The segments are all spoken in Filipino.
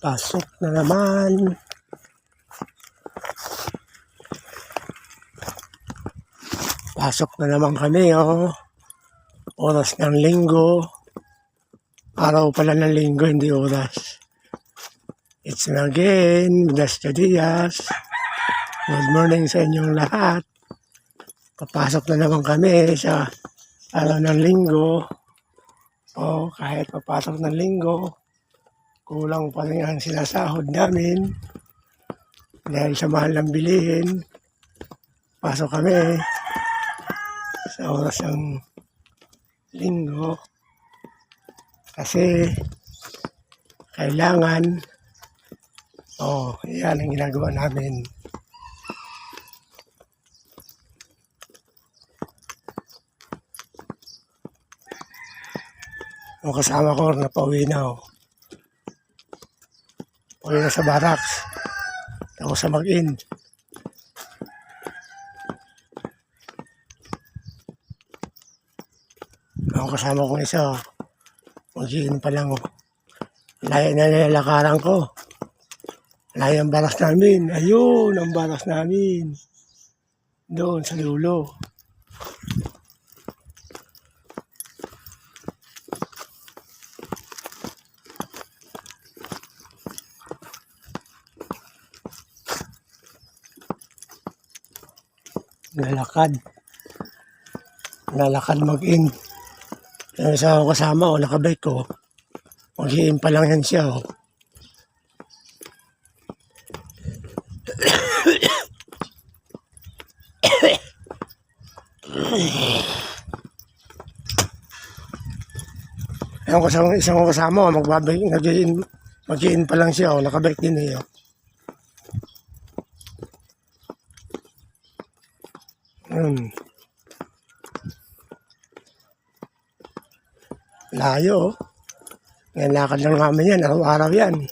Pasok na naman. Pasok na naman kami, oh. Oras ng linggo. Araw pala ng linggo, hindi oras. It's me again, Modesto Diaz. Good morning sa inyong lahat. Papasok na naman kami sa araw ng linggo. Oh, kahit papasok ng linggo, kulang pa rin ang sinasahod namin. Dahil sa mahal ng bilihin, pasok kami sa oras ng linggo. Kasi kailangan, yan ang ginagawa namin. Ang kasama ko na pauwi na, pauwi na sa barracks. Ako sa mag-in. Ang kasama kong isa, mag-in pa lang. Layo na nilalakaran ko. Layo ang baras namin. Ayun, ang baras namin. Doon sa dulo. Lalakad mag-in. Yung isa ako kasama, nakabike ko. Mag-in pa lang yan siya, Yung isang ko kasama, mag-in pa lang siya, nakabike din eh. Layo, Yan, lakad lang namin yan, araw-araw yan.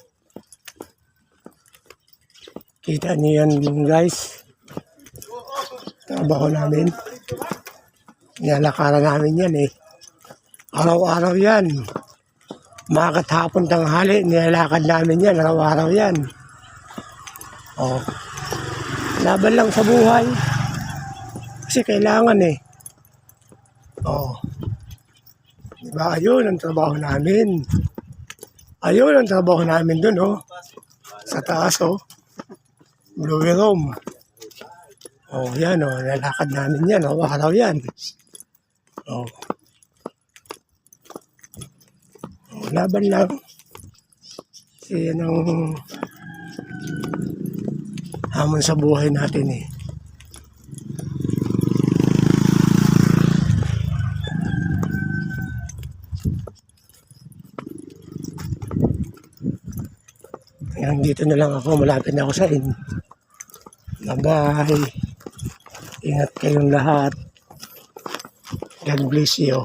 Kita niyo yan guys. Trabaho namin. Nilalakaran namin yan eh. Araw-araw yan. Magat hapon tanghali, nilalakad namin yan, araw-araw yan. Laban lang sa buhay. Kasi kailangan eh. Diba? Ayun ang trabaho namin. Ayun ang trabaho namin dun, sa taas, Blue Room. Yan, lalakad namin yan, araw yan. Laban lang. Kasi yan ang hamon sa buhay natin eh. Hanggang dito na lang ako, malapit na ako sa inyo. Bye-bye. Ingat kayong lahat. God bless you.